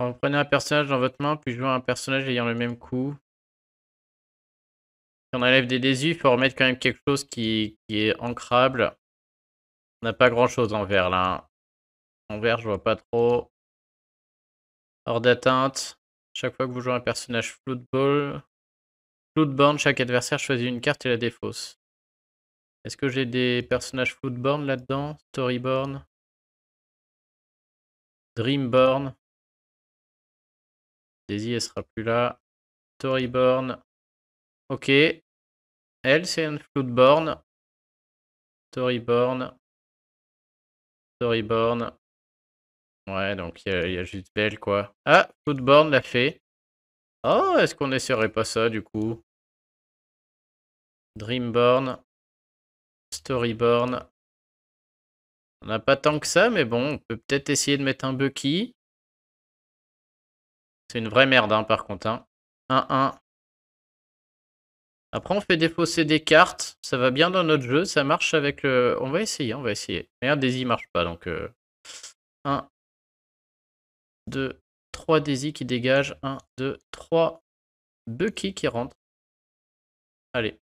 Vous prenez un personnage dans votre main, puis jouez un personnage ayant le même coup. Si on enlève des désus, il faut remettre quand même quelque chose qui est ancrable. On n'a pas grand chose en vert là, hein. En vert, je vois pas trop. Hors d'atteinte. Chaque fois que vous jouez un personnage Floodborn, chaque adversaire choisit une carte et la défausse. Est-ce que j'ai des personnages Floodborn là-dedans? Storyborn, Dreamborn. Daisy, elle sera plus là. Storyborn. Ok. Elle, c'est une Floodborn. Storyborn. Storyborn. Ouais, donc il y a juste Belle, quoi. Ah, Floodborn l'a fait. Oh, est-ce qu'on essaierait pas ça, du coup? Dreamborn. Storyborn. On n'a pas tant que ça, mais bon, on peut peut-être essayer de mettre un Bucky. C'est une vraie merde, hein, par contre. Hein. 1-1. Après, on fait défausser des cartes. Ça va bien dans notre jeu. Ça marche avec le... On va essayer, on va essayer. Regarde, Daisy marche pas, donc... 1, 2, 3 Daisy qui dégage. 1, 2, 3 Bucky qui rentre. Allez.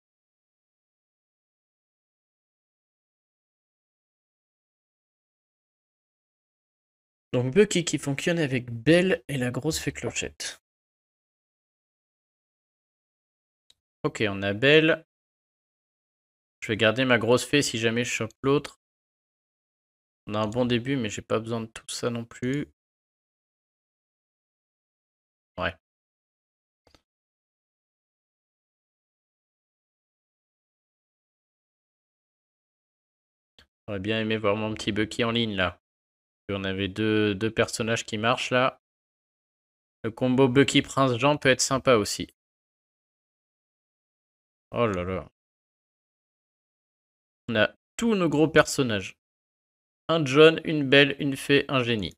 Donc Bucky qui fonctionne avec Belle et la grosse fée clochette. Ok, on a Belle. Je vais garder ma grosse fée si jamais je chope l'autre. On a un bon début, mais j'ai pas besoin de tout ça non plus. Ouais. J'aurais bien aimé voir mon petit Bucky en ligne là. On avait deux personnages qui marchent là. Le combo Bucky Prince Jean peut être sympa aussi. Oh là là. On a tous nos gros personnages. Un John, une Belle, une Fée, un Génie.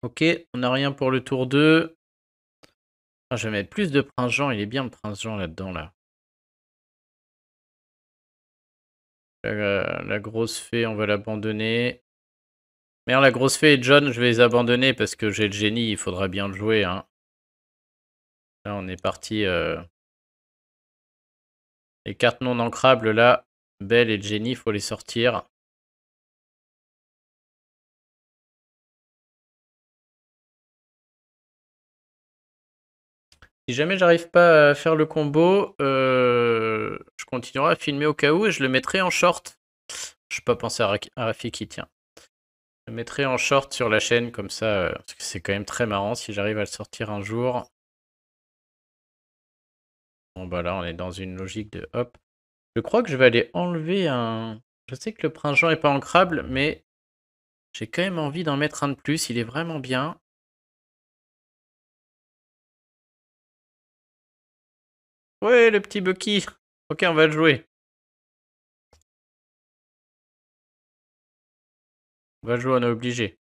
Ok, on n'a rien pour le tour 2. Ah, je vais mettre plus de Prince Jean. Il est bien le Prince Jean là-dedans là. La grosse fée, on va l'abandonner. Merde, la grosse fée et John, je vais les abandonner parce que j'ai le génie, il faudra bien le jouer. Hein. Là, on est parti. Les cartes non ancrables, là, Belle et Jenny, il faut les sortir. Si jamais j'arrive pas à faire le combo, je continuerai à filmer au cas où et je le mettrai en short. Je n'ai pas pensé à Rafiki, tiens. Je le mettrai en short sur la chaîne, comme ça, parce que c'est quand même très marrant si j'arrive à le sortir un jour. Bon bah là, on est dans une logique de hop. Je crois que je vais aller enlever un... Je sais que le Prince Jean est pas ancrable, mais j'ai quand même envie d'en mettre un de plus, il est vraiment bien. Ouais, le petit Bucky. Ok, on va le jouer. On va le jouer, on est obligé.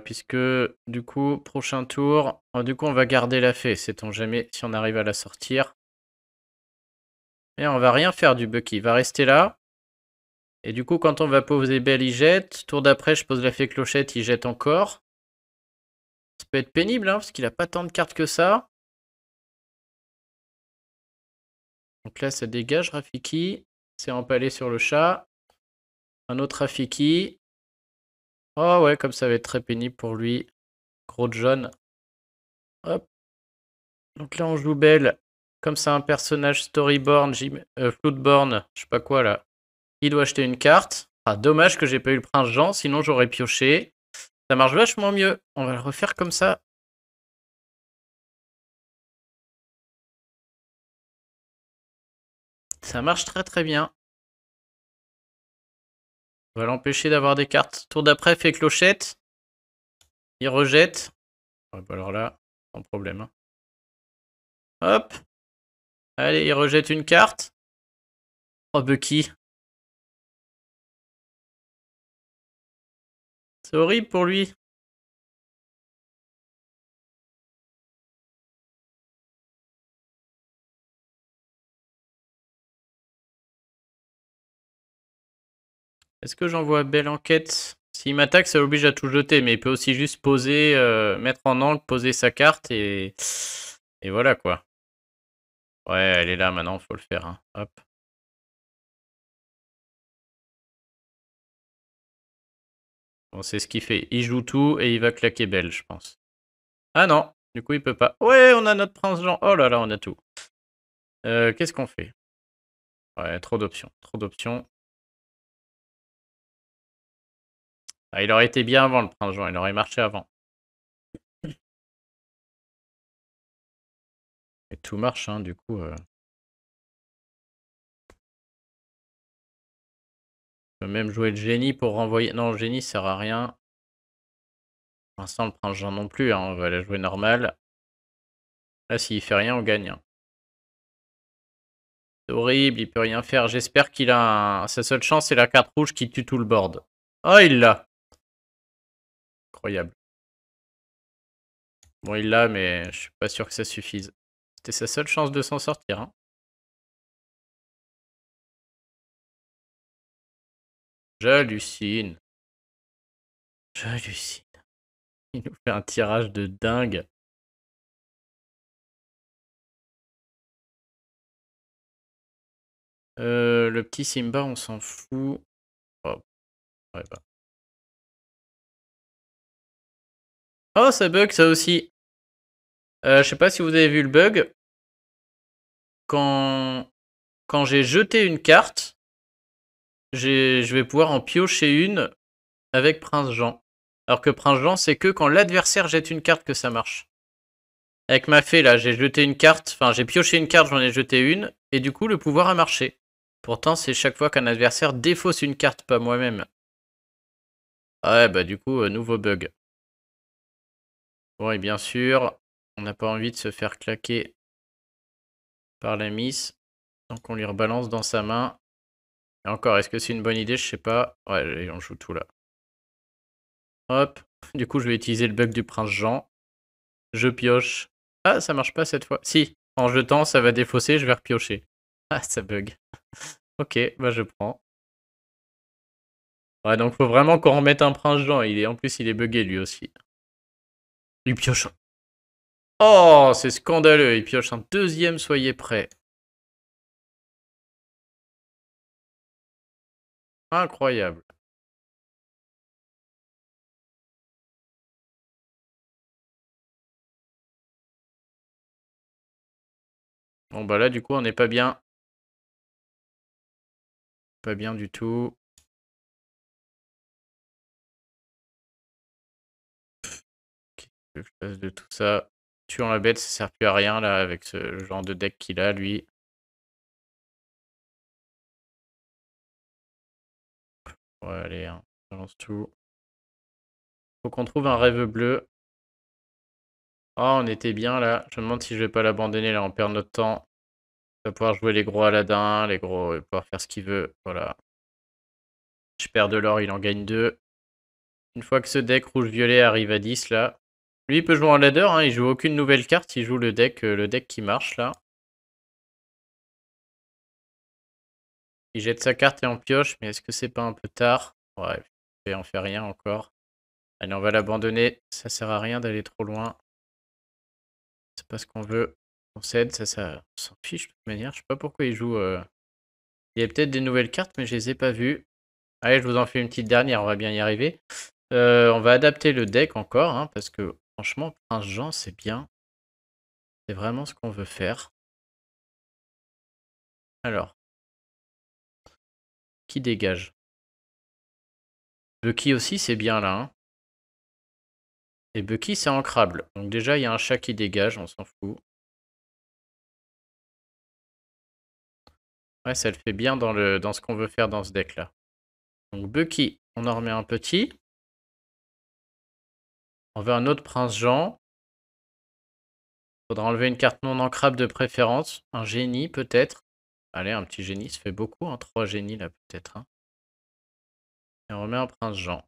Puisque, du coup, prochain tour... du coup, on va garder la fée, sait-on jamais si on arrive à la sortir. Et on va rien faire du Bucky, il va rester là. Et du coup, quand on va poser Belle, il jette. Tour d'après, je pose la fée clochette, il jette encore. Ça peut être pénible, hein, parce qu'il a pas tant de cartes que ça. Donc là, ça dégage, Rafiki. C'est empalé sur le chat. Un autre Rafiki. Oh ouais, comme ça va être très pénible pour lui. Gros John. Hop. Donc là, on joue Belle. Comme c'est un personnage Storyborn, Floodborn, je sais pas quoi là. Il doit acheter une carte. Ah, dommage que j'ai pas eu le Prince Jean, sinon j'aurais pioché. Ça marche vachement mieux. On va le refaire comme ça. Ça marche très très bien. On va l'empêcher d'avoir des cartes. Tour d'après, fait clochette. Il rejette. Ouais, bah alors là, sans problème. Hein. Hop. Allez, il rejette une carte. Oh, Bucky. C'est horrible pour lui. Est-ce que j'envoie Belle enquête? S'il m'attaque, ça l'oblige à tout jeter, mais il peut aussi juste poser, mettre en angle, poser sa carte et voilà quoi. Ouais, elle est là maintenant, faut le faire. Hein. Hop. Bon, c'est ce qu'il fait. Il joue tout et il va claquer Belle, je pense. Ah non, du coup il peut pas. Ouais, on a notre prince Jean. Oh là là, on a tout. Qu'est-ce qu'on fait? Ouais, trop d'options, trop d'options. Ah, il aurait été bien avant le prince Jean, il aurait marché avant. Et tout marche, hein, du coup. On peut même jouer le génie pour renvoyer. Non, le génie sert à rien. Pour l'instant, le prince Jean non plus, hein, on va la jouer normale. Là, s'il fait rien, on gagne, hein. C'est horrible, il peut rien faire. J'espère qu'il a sa seule chance, c'est la carte rouge qui tue tout le board. Oh, il l'a. Incroyable. Bon, il l'a, mais je suis pas sûr que ça suffise. C'était sa seule chance de s'en sortir, hein. J'hallucine. J'hallucine. Il nous fait un tirage de dingue. Le petit Simba, on s'en fout. Oh, ouais, bah. Oh, ça bug, ça aussi. Je sais pas si vous avez vu le bug. Quand j'ai jeté une carte, je vais pouvoir en piocher une avec Prince Jean. Alors que Prince Jean, c'est que quand l'adversaire jette une carte que ça marche. Avec ma fée, là, j'ai jeté une carte, enfin, j'ai pioché une carte, j'en ai jeté une, et du coup, le pouvoir a marché. Pourtant, c'est chaque fois qu'un adversaire défausse une carte, pas moi-même. Ah ouais, bah du coup, nouveau bug. Bon, et bien sûr, on n'a pas envie de se faire claquer par la miss. Donc on lui rebalance dans sa main. Et encore, est-ce que c'est une bonne idée? Je sais pas. Ouais, on joue tout là. Hop. Du coup, je vais utiliser le bug du prince Jean. Je pioche. Ah, ça marche pas cette fois. Si, en jetant, ça va défausser, je vais repiocher. Ah, ça bug. Ok, bah je prends. Ouais, donc faut vraiment qu'on remette un prince Jean. En plus, il est bugué lui aussi. Il pioche. Oh, c'est scandaleux. Il pioche un deuxième, soyez prêts. Incroyable. Bon, bah là, du coup, on n'est pas bien. Pas bien du tout. Que je fasse de tout ça. Tuant la bête, ça sert plus à rien là avec ce genre de deck qu'il a lui. Ouais, allez, hein, on balance tout. Faut qu'on trouve un rêve bleu. Oh, on était bien là. Je me demande si je vais pas l'abandonner là, on perd notre temps. Il va pouvoir jouer les gros Aladdin, les gros, il va pouvoir faire ce qu'il veut. Voilà. Je perds de l'or, il en gagne 2. Une fois que ce deck rouge-violet arrive à 10 là. Lui, il peut jouer en ladder, hein, il joue aucune nouvelle carte, il joue le deck qui marche là. Il jette sa carte et en pioche, mais est-ce que c'est pas un peu tard? Ouais, et on fait rien encore. Allez, on va l'abandonner. Ça sert à rien d'aller trop loin. C'est pas ce qu'on veut. On cède, ça on s'en fiche de toute manière. Je sais pas pourquoi il joue. Il y a peut-être des nouvelles cartes, mais je les ai pas vues. Allez, je vous en fais une petite dernière, on va bien y arriver. On va adapter le deck encore, hein, parce que franchement, Prince Jean, c'est bien. C'est vraiment ce qu'on veut faire. Alors, qui dégage? Bucky aussi, c'est bien là, hein. Et Bucky, c'est ancrable. Donc déjà, il y a un chat qui dégage, on s'en fout. Ouais, ça le fait bien dans ce qu'on veut faire dans ce deck-là. Donc Bucky, on en remet un petit. On veut un autre Prince Jean. Faudra enlever une carte non ancrable de préférence. Un génie, peut-être. Allez, un petit génie, ça fait beaucoup, hein. 3 génies, là, peut-être. Hein. Et on remet un Prince Jean.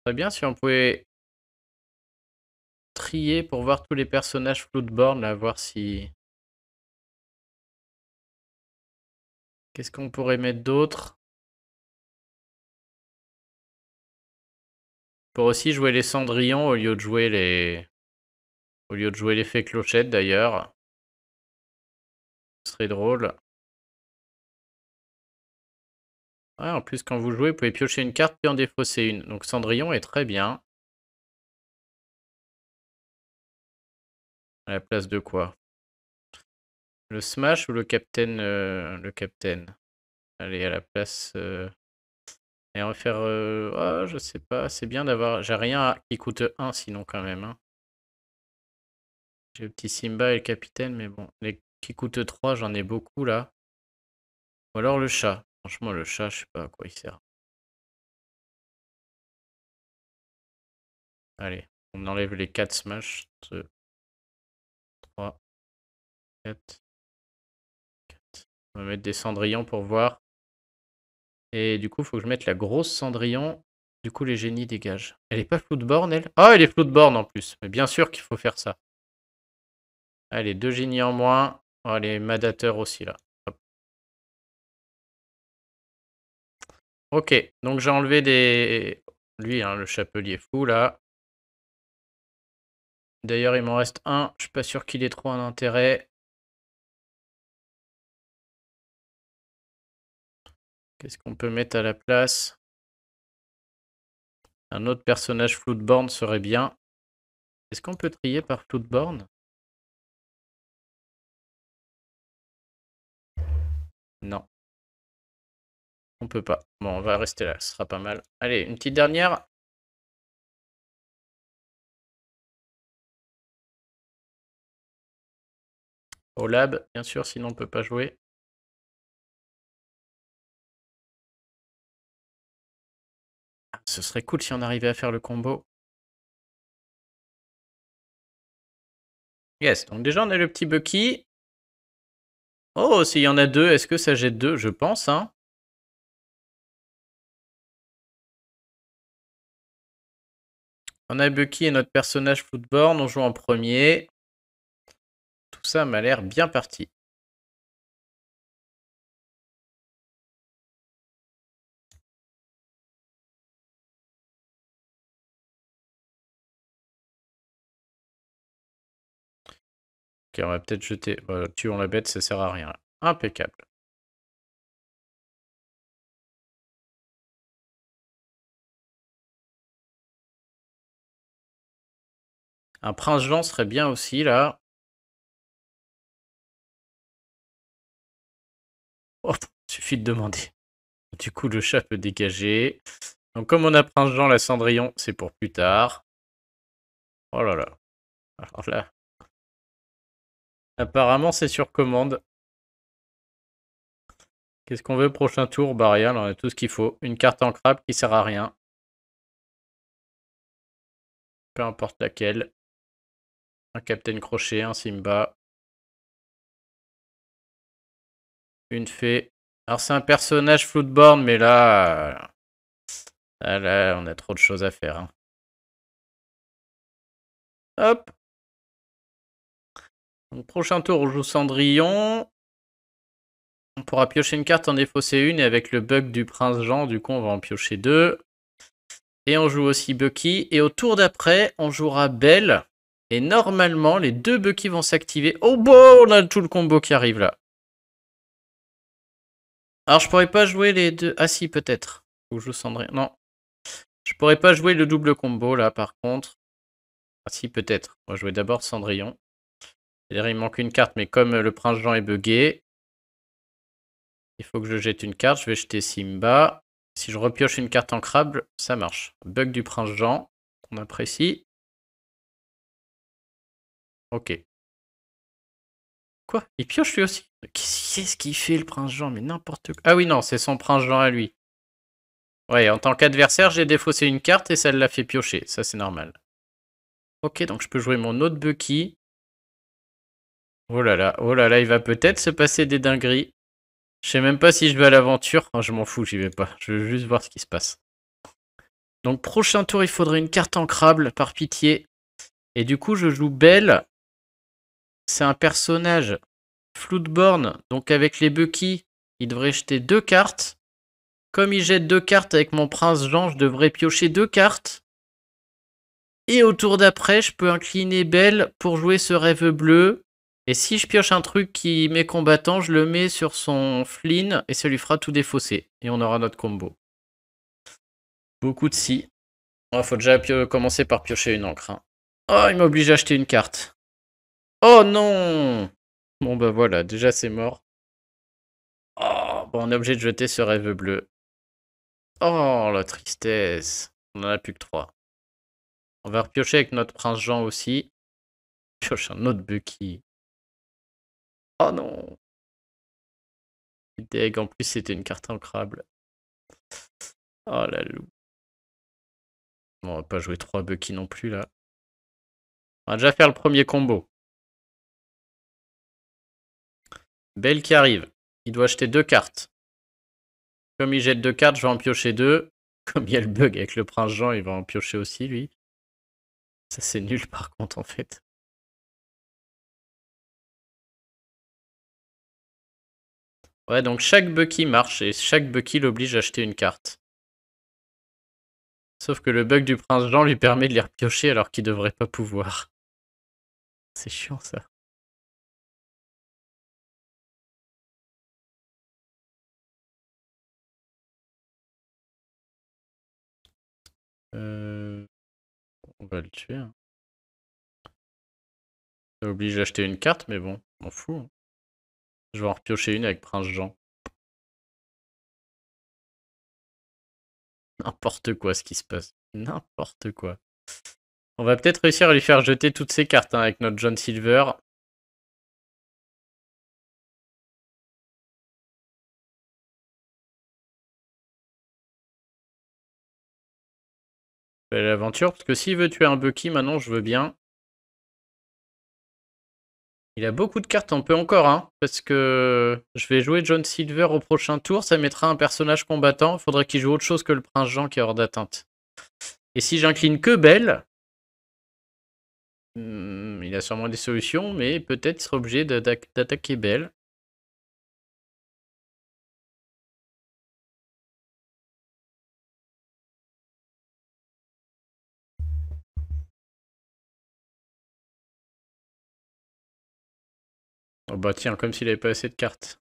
Très bien si on pouvait trier pour voir tous les personnages Floodborn, là, voir si... Qu'est-ce qu'on pourrait mettre d'autre? Pour aussi jouer les Cendrillons au lieu de jouer les... Au lieu de jouer les fées clochettes, d'ailleurs. Ce serait drôle. Ouais, en plus, quand vous jouez, vous pouvez piocher une carte puis en défausser une. Donc Cendrillon est très bien. À la place de quoi? Le Smash ou le Captain Le Captain. Allez, à la place... Et on va faire... oh, je sais pas, c'est bien d'avoir... J'ai rien qui coûte 1 sinon quand même. Hein. J'ai le petit Simba et le Capitaine, mais bon. Les qui coûtent 3, j'en ai beaucoup là. Ou alors le chat. Franchement, le chat, je sais pas à quoi il sert. Allez, on enlève les 4 smash. 2, 3, 4. On va mettre des cendrillons pour voir. Et du coup, il faut que je mette la grosse cendrillon. Du coup, les génies dégagent. Elle est pas Floodborn, elle? Ah, elle est Floodborn en plus. Mais bien sûr qu'il faut faire ça. Allez, 2 génies en moins. Oh, les Madateurs aussi, là. Hop. Ok, donc j'ai enlevé des... Lui, hein, le chapelier fou, là. D'ailleurs, il m'en reste un. Je suis pas sûr qu'il ait trop un intérêt. Qu'est-ce qu'on peut mettre à la place? Un autre personnage Floodborn serait bien. Est-ce qu'on peut trier par Floodborn? Non. On peut pas. Bon, on va rester là. Ce sera pas mal. Allez, une petite dernière. Au lab, bien sûr, sinon on peut pas jouer. Ce serait cool si on arrivait à faire le combo. Yes, donc déjà on a le petit Bucky. Oh, s'il y en a deux, est-ce que ça jette deux? Je pense, hein. On a Bucky et notre personnage Floodborn, on joue en premier. Tout ça m'a l'air bien parti. Ok, on va peut-être jeter. Tuons la bête, ça sert à rien. Impeccable. Un prince Jean serait bien aussi, là. Oh, suffit de demander. Du coup, le chat peut dégager. Donc, comme on a prince Jean, la Cendrillon, c'est pour plus tard. Oh là là. Alors là. Apparemment, c'est sur commande. Qu'est-ce qu'on veut prochain tour? Bah rien, on a tout ce qu'il faut. Une carte en crabe qui sert à rien. Peu importe laquelle. Un Captain Crochet, un Simba. Une fée. Alors c'est un personnage Floodborn, mais là... là, on a trop de choses à faire. Hein. Hop. Donc prochain tour, on joue Cendrillon. On pourra piocher une carte, en défausser une. Et avec le bug du Prince Jean, du coup, on va en piocher deux. Et on joue aussi Bucky. Et au tour d'après, on jouera Belle. Et normalement, les deux Bucky vont s'activer. Oh bon, on a tout le combo qui arrive là. Alors, je pourrais pas jouer les deux. Ah si, peut-être. Ou je joue Cendrillon. Non. Je pourrais pas jouer le double combo là, par contre. Ah si, peut-être. On va jouer d'abord Cendrillon. C'est-à-dire, il manque une carte, mais comme le Prince Jean est bugué, il faut que je jette une carte. Je vais jeter Simba. Si je repioche une carte en crabe, ça marche. Bug du Prince Jean. On apprécie. Ok. Quoi? Il pioche lui aussi? Qu'est-ce qu'il fait le Prince Jean? Mais n'importe quoi. Ah oui, non, c'est son Prince Jean à lui. Ouais, en tant qu'adversaire, j'ai défaussé une carte et ça l'a fait piocher. Ça, c'est normal. Ok, donc je peux jouer mon autre Bucky. Oh là là, il va peut-être se passer des dingueries. Je sais même pas si je vais à l'aventure. Oh, je m'en fous, j'y vais pas. Je veux juste voir ce qui se passe. Donc prochain tour, il faudrait une carte ancrable, par pitié. Et du coup, je joue Belle. C'est un personnage Floodborn. Donc avec les Bucky, il devrait jeter deux cartes. Comme il jette deux cartes avec mon Prince Jean, je devrais piocher deux cartes. Et au tour d'après, je peux incliner Belle pour jouer ce rêve bleu. Et si je pioche un truc qui met combattant, je le mets sur son Flynn et ça lui fera tout défausser. Et on aura notre combo. Beaucoup de si. Il faut déjà commencer par piocher une encre. Hein. Oh, il m'oblige à acheter une carte. Oh non! Bon bah voilà, déjà c'est mort. Oh, bon, on est obligé de jeter ce rêve bleu. Oh, la tristesse. On en a plus que 3. On va repiocher avec notre Prince Jean aussi. Pioche un autre Bucky. Oh non! Deg, en plus c'était une carte ancrable. Oh la loup. On va pas jouer 3 Bucky non plus là. On va déjà faire le premier combo. Belle qui arrive. Il doit acheter 2 cartes. Comme il jette 2 cartes, je vais en piocher 2. Comme il y a le bug avec le prince Jean, il va en piocher aussi lui. Ça c'est nul par contre en fait. Ouais, donc chaque Bucky marche et chaque Bucky l'oblige à acheter une carte. Sauf que le bug du prince Jean lui permet de les repiocher alors qu'il devrait pas pouvoir. C'est chiant ça. On va le tuer. Hein. Ça oblige d'acheter une carte, mais bon, on m'en fout. Hein. Je vais en repiocher une avec prince Jean. N'importe quoi ce qui se passe. N'importe quoi. On va peut-être réussir à lui faire jeter toutes ses cartes hein, avec notre John Silver. Belle aventure, parce que s'il veut tuer un Bucky, maintenant je veux bien. Il a beaucoup de cartes, on peut encore, hein, parce que je vais jouer John Silver au prochain tour, ça mettra un personnage combattant, il faudrait qu'il joue autre chose que le prince Jean qui est hors d'atteinte. Et si j'incline que Belle, il a sûrement des solutions, mais peut-être il sera obligé d'attaquer Belle. Oh bah tiens, comme s'il avait pas assez de cartes.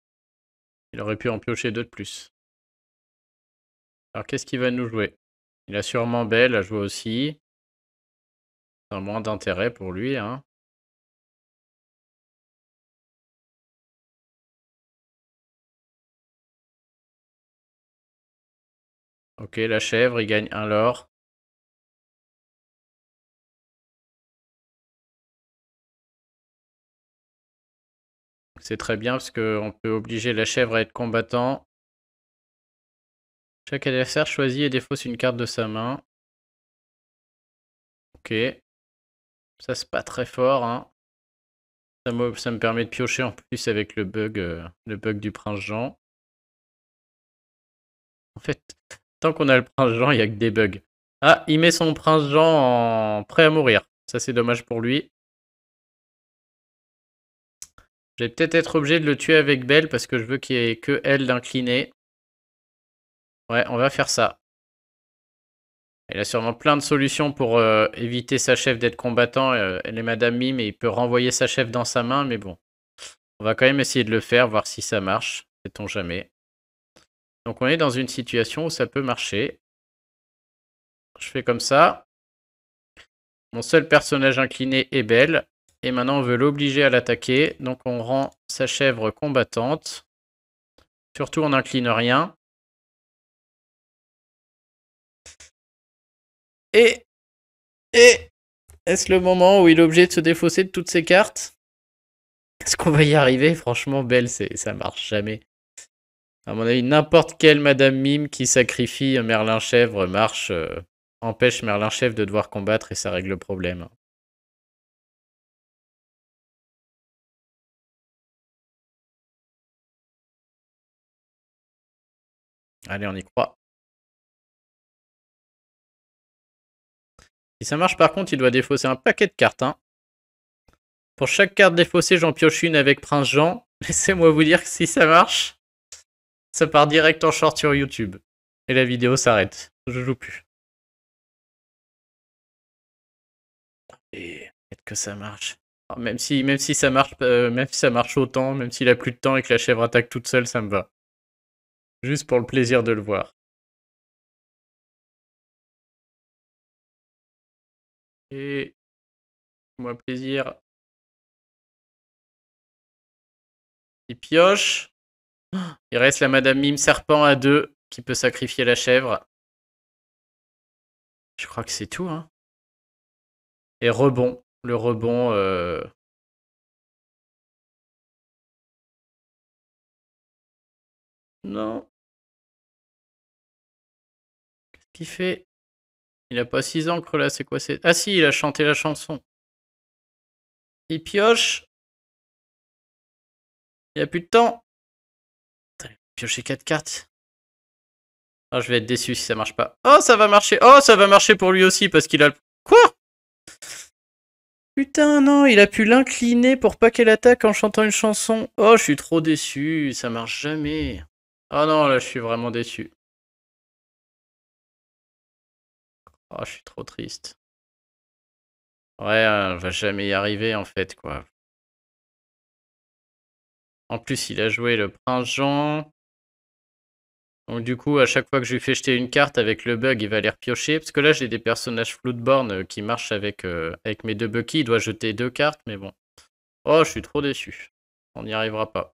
Il aurait pu en piocher 2 de plus. Alors qu'est-ce qu'il va nous jouer? Il a sûrement Belle à jouer aussi. Ça a moins d'intérêt pour lui, hein. Ok, la chèvre, il gagne 1 l'or. C'est très bien parce qu'on peut obliger la chèvre à être combattant. Chaque adversaire choisit et défausse une carte de sa main. Ok. Ça, c'est pas très fort. Hein. Ça me permet de piocher en plus avec le bug du prince Jean. En fait, tant qu'on a le prince Jean, il n'y a que des bugs. Ah, il met son prince Jean en prêt à mourir. Ça, c'est dommage pour lui. Je vais peut-être être obligé de le tuer avec Belle parce que je veux qu'il n'y ait que elle d'incliné. Ouais, on va faire ça. Il a sûrement plein de solutions pour éviter sa chef d'être combattant. Elle est Madame Mime et il peut renvoyer sa chef dans sa main, mais bon. On va quand même essayer de le faire, voir si ça marche. Sait-on jamais. Donc on est dans une situation où ça peut marcher. Je fais comme ça. Mon seul personnage incliné est Belle. Et maintenant on veut l'obliger à l'attaquer. Donc on rend sa chèvre combattante. Surtout on n'incline rien. Et est-ce le moment où il est obligé de se défausser de toutes ses cartes? Est-ce qu'on va y arriver? Franchement, Belle, ça marche jamais. À mon avis, n'importe quelle Madame Mime qui sacrifie Merlin Chèvre empêche Merlin Chèvre de devoir combattre et ça règle le problème. Allez, on y croit. Si ça marche par contre, il doit défausser un paquet de cartes. Hein. Pour chaque carte défaussée, j'en pioche une avec Prince Jean. Laissez-moi vous dire que si ça marche, ça part direct en short sur YouTube. Et la vidéo s'arrête. Je joue plus. Et peut-être que ça marche. Alors, même si ça marche, même si ça marche autant, même s'il a plus de temps et que la chèvre attaque toute seule, ça me va. Juste pour le plaisir de le voir. Et moi plaisir. Il pioche. Il reste la Madame Mime Serpent à 2 qui peut sacrifier la chèvre. Je crois que c'est tout. Hein. Et rebond. Le rebond. Non. Qu'est-ce qu'il fait? Il a pas 6 encres là, c'est quoi? Ah si, il a chanté la chanson. Il pioche. Il a plus de temps. Piocher 4 cartes. Oh, je vais être déçu si ça marche pas. Oh, ça va marcher. Oh, ça va marcher pour lui aussi parce qu'il a le... Quoi? Putain, non, il a pu l'incliner pour pas qu'elle attaque en chantant une chanson. Oh, je suis trop déçu. Ça marche jamais. Oh non, là, je suis vraiment déçu. Oh, je suis trop triste. Ouais, on va jamais y arriver en fait, quoi. En plus, il a joué le Prince Jean. Donc du coup, à chaque fois que je lui fais jeter une carte avec le bug, il va aller repiocher. Parce que là, j'ai des personnages Floodborn qui marchent avec mes 2 Bucky. Il doit jeter 2 cartes, mais bon. Oh, je suis trop déçu. On n'y arrivera pas.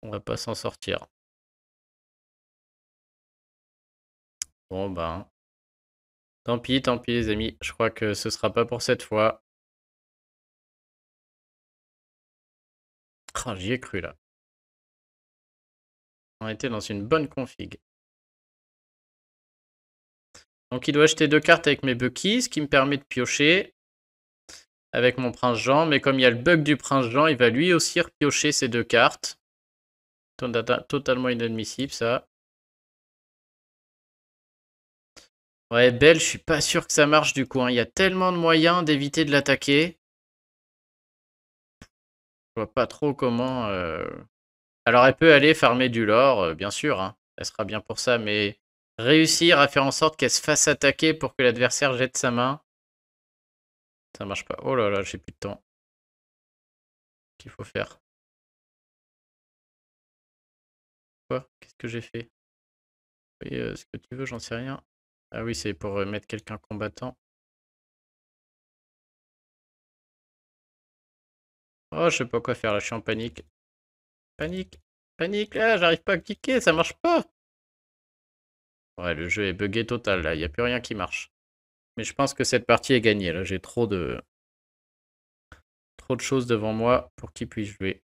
On va pas s'en sortir. Bon, ben... Tant pis les amis. Je crois que ce sera pas pour cette fois. Oh, j'y ai cru, là. On était dans une bonne config. Donc il doit acheter 2 cartes avec mes Bucky, ce qui me permet de piocher avec mon Prince Jean. Mais comme il y a le bug du Prince Jean, il va lui aussi repiocher ces 2 cartes. Totalement inadmissible, ça. Ouais, Belle, je suis pas sûr que ça marche du coup. Hein. Il y a tellement de moyens d'éviter de l'attaquer. Je vois pas trop comment... Alors elle peut aller farmer du lore, bien sûr. Hein. Elle sera bien pour ça, mais... Réussir à faire en sorte qu'elle se fasse attaquer pour que l'adversaire jette sa main. Ça marche pas. Oh là là, j'ai plus de temps. Qu'il faut faire. Quoi? Qu'est-ce que j'ai fait? Oui, ce que tu veux, j'en sais rien. Ah oui, c'est pour mettre quelqu'un combattant. Oh, je sais pas quoi faire là, je suis en panique. Panique, panique, là, j'arrive pas à cliquer, ça marche pas. Ouais, le jeu est buggé total là, il n'y a plus rien qui marche. Mais je pense que cette partie est gagnée là, j'ai trop de choses devant moi pour qu'il puisse jouer.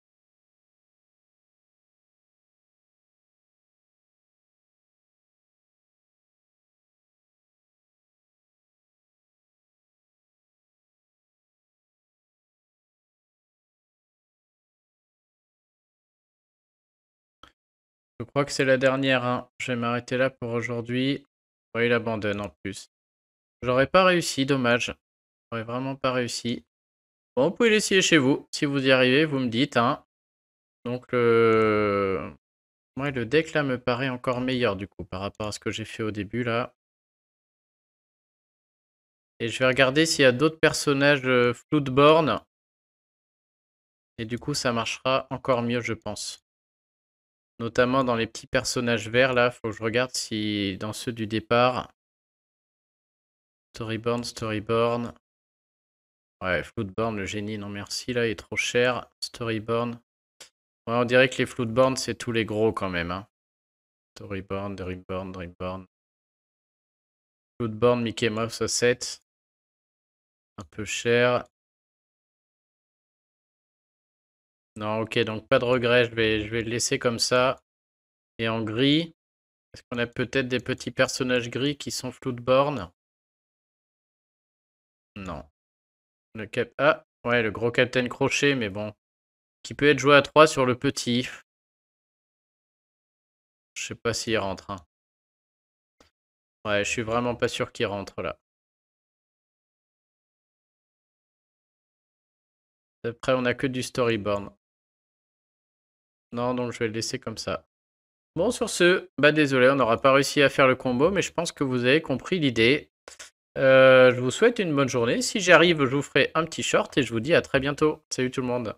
Je crois que c'est la dernière, hein. Je vais m'arrêter là pour aujourd'hui. Ouais, il abandonne en plus. J'aurais pas réussi, dommage. J'aurais vraiment pas réussi. Bon, vous pouvez l'essayer chez vous. Si vous y arrivez, vous me dites, hein. Donc ouais, le deck là me paraît encore meilleur du coup par rapport à ce que j'ai fait au début là. Et je vais regarder s'il y a d'autres personnages Floodborn. Et du coup ça marchera encore mieux je pense. Notamment dans les petits personnages verts là, faut que je regarde si dans ceux du départ. Storyborn. Ouais, Floodborn, le génie, non merci là, il est trop cher. Storyborn. Ouais, on dirait que les Floodborn c'est tous les gros quand même. Hein. Storyborn, Dreamborn. Floodborn, Mickey Mouse 7. Un peu cher. Non, ok, donc pas de regret, je vais le laisser comme ça. Et en gris, est-ce qu'on a peut-être des petits personnages gris qui sont Floodborn? Non. Ah, ouais, le gros Captain Crochet, mais bon. Qui peut être joué à 3 sur le petit. Je sais pas s'il rentre. Hein. Ouais, je suis vraiment pas sûr qu'il rentre là. Après, on a que du Storyborn. Non, donc je vais le laisser comme ça. Bon, sur ce, bah désolé, on n'aura pas réussi à faire le combo, mais je pense que vous avez compris l'idée. Je vous souhaite une bonne journée. Si j'y arrive, je vous ferai un petit short et je vous dis à très bientôt. Salut tout le monde.